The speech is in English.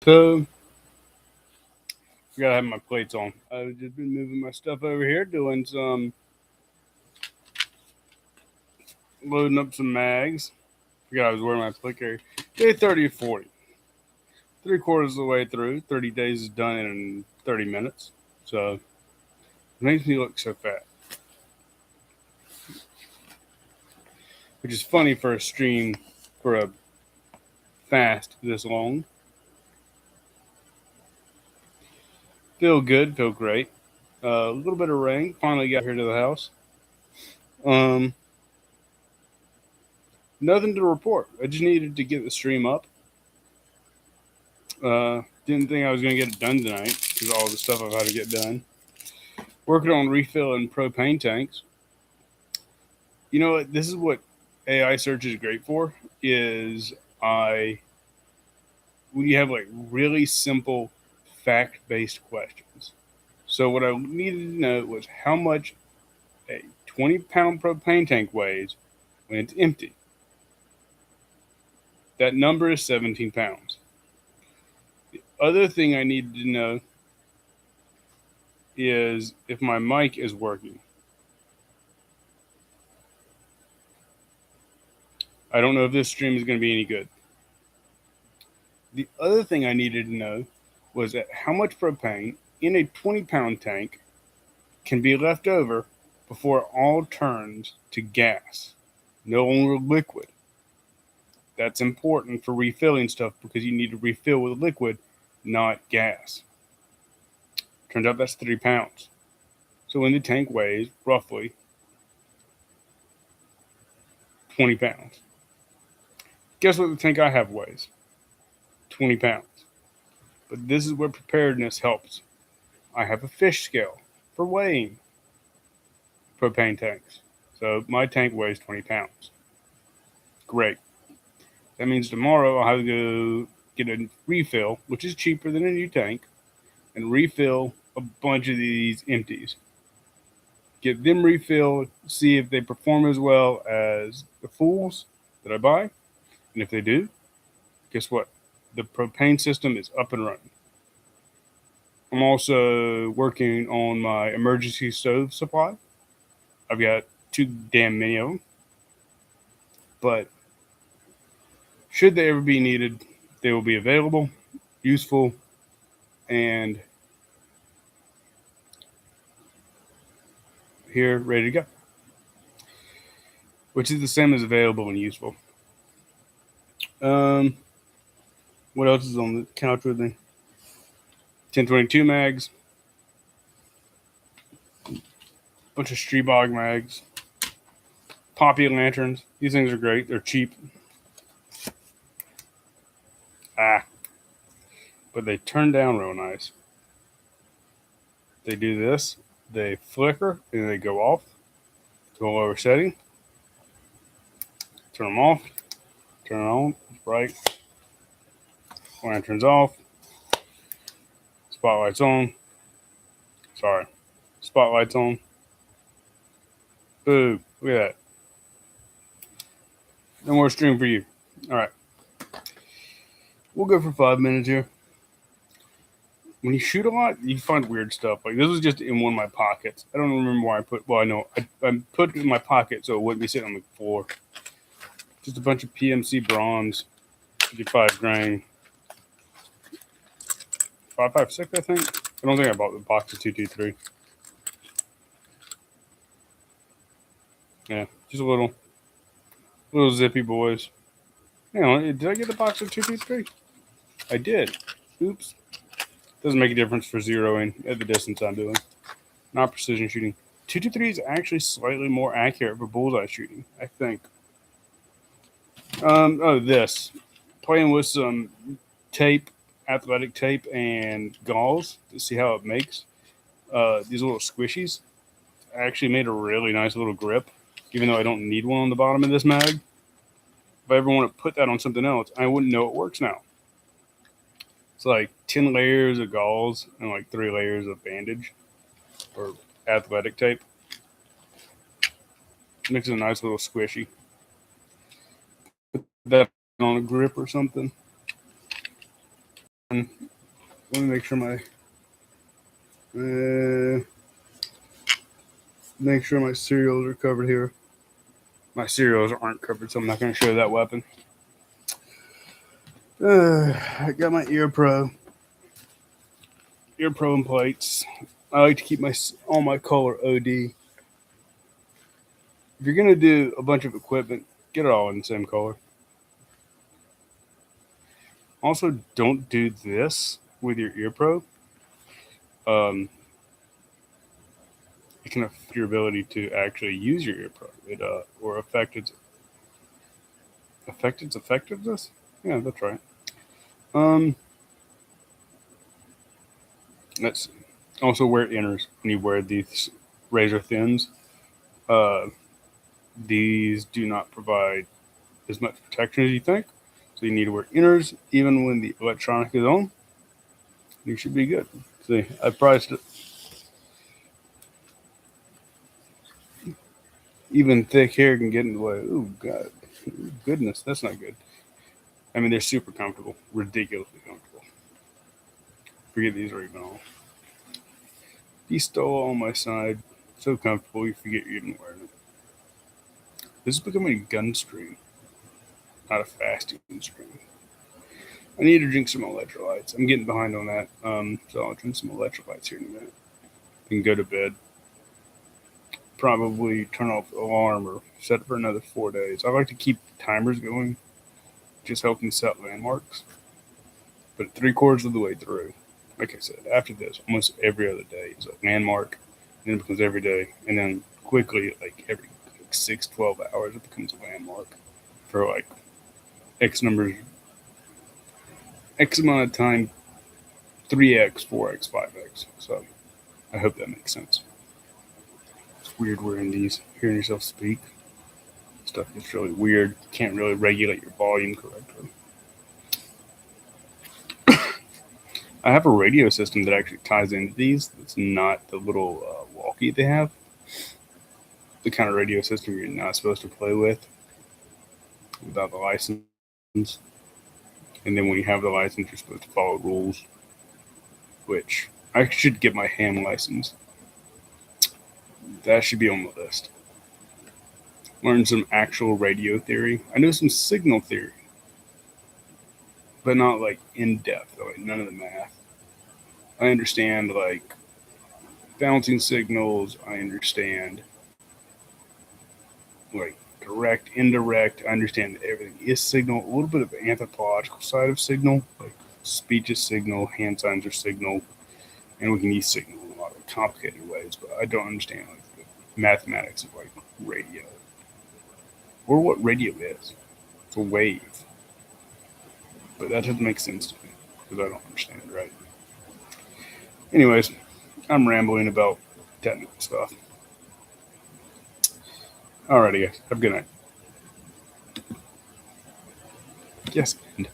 So, I gotta have my plates on. I've just been moving my stuff over here, doing some loading up some mags. Forgot I was wearing my plate carrier. Day 30 or 40. 3/4 of the way through. 30 days is done in 30 minutes. So, it makes me look so fat. Which is funny for a stream for a fast this long. Feel good, feel great. A little bit of rain. Finally got here to the house. Um, Nothing to report. I just needed to get the stream up. Didn't think I was going to get it done tonight because all the stuff I've had to get done. Working on refilling propane tanks. You know what? This is what AI search is great for. When you have like really simple fact-based questions. So what I needed to know was how much a 20-pound propane tank weighs when it's empty. That number is 17 pounds. The other thing I needed to know is if my mic is working. I don't know if this stream is going to be any good. The other thing I needed to know was that how much propane in a 20-pound tank can be left over before it all turns to gas, no longer liquid. That's important for refilling stuff because you need to refill with liquid, not gas. Turns out that's 3 pounds. So when the tank weighs roughly 20 pounds, guess what the tank I have weighs? 20 pounds. But this is where preparedness helps. I have a fish scale for weighing propane tanks. So my tank weighs 20 pounds. Great. That means tomorrow I'll have to go get a refill, which is cheaper than a new tank, and refill a bunch of these empties. Get them refilled, see if they perform as well as the fulls that I buy. And if they do, guess what? The propane system is up and running. I'm also working on my emergency stove supply. I've got too damn many of them. But should they ever be needed, they will be available, useful, and here, ready to go. Which is the same as available and useful. What else is on the couch with me? 1022 mags. Bunch of Streebog mags. Poppy lanterns. These things are great. They're cheap. But they turn down real nice. They do this. They flicker and they go off to a lower setting. Turn them off. Turn it on. Bright. Lanterns off. Spotlights on. Sorry. Spotlights on. Boo. Look at that. No more stream for you. All right. We'll go for 5 minutes here. When you shoot a lot, you find weird stuff. Like this was just in one of my pockets. I don't remember why I put. Well, I know I put it in my pocket so it wouldn't be sitting on the floor. Just a bunch of PMC bronze, 55 grain, 5.56. I think. I don't think I bought the box of 223. Yeah, just a little zippy boys. Hang on, did I get the box of 223? I did. Oops. Doesn't make a difference for zeroing at the distance I'm doing. Not precision shooting. 223 is actually slightly more accurate for bullseye shooting, I think. This. Playing with some tape, athletic tape, and gauze to see how it makes these little squishies. I actually made a really nice little grip, even though I don't need one on the bottom of this mag. If I ever want to put that on something else, I wouldn't know it works now. It's like 10 layers of gauze and like 3 layers of bandage or athletic tape. Makes it a nice little squishy. Put that on a grip or something. Let me make sure my cereals are covered here. My cereals aren't covered, so I'm not going to show that weapon. I got my Ear Pro and plates. I like to keep all my color OD. If you're going to do a bunch of equipment, get it all in the same color. Also, don't do this with your Ear Pro. It can affect your ability to actually use your Ear Pro. Or affect its effectiveness. Yeah, that's right. Let's see. Also wear inners when you wear these razor thins. These do not provide as much protection as you think. So you need to wear inners even when the electronic is on. You should be good. See, I priced it. Even thick hair can get in the way. Oh, God. Goodness, that's not good. I mean, they're super comfortable. Ridiculously comfortable. Forget these are even all. Pistola on my side. So comfortable you forget you're even wearing it. This is becoming a gun stream, not a fasting stream. I need to drink some electrolytes. I'm getting behind on that. So I'll drink some electrolytes here in a minute. And go to bed. Probably turn off the alarm or set it for another 4 days. I like to keep timers going, just helping set landmarks. But 3/4 of the way through, like I said, after this, almost every other day is a landmark. And then it becomes every day. And then quickly, like every 6-12 hours, it becomes a landmark for like X amount of time, 3x, 4x, 5x. So I hope that makes sense. It's weird wearing these, hearing yourself speak. Stuff gets really weird. You can't really regulate your volume correctly. I have a radio system that actually ties into these. It's not the little walkie they have. The kind of radio system you're not supposed to play with without the license. And then when you have the license, you're supposed to follow rules, which I should get my ham license. That should be on the list. Learn some actual radio theory. I know some signal theory, but not like in depth, like none of the math. I understand like bouncing signals. I understand like direct, indirect. I understand that everything is signal. A little bit of the anthropological side of signal, like speech is signal, hand signs are signal, and we can use signal in a lot of complicated ways. But I don't understand like the mathematics of like radio or what radio is. It's a wave, but that doesn't make sense to me because I don't understand it, right? Anyways, I'm rambling about technical stuff. Alrighty, guys. Have a good night. Yes, and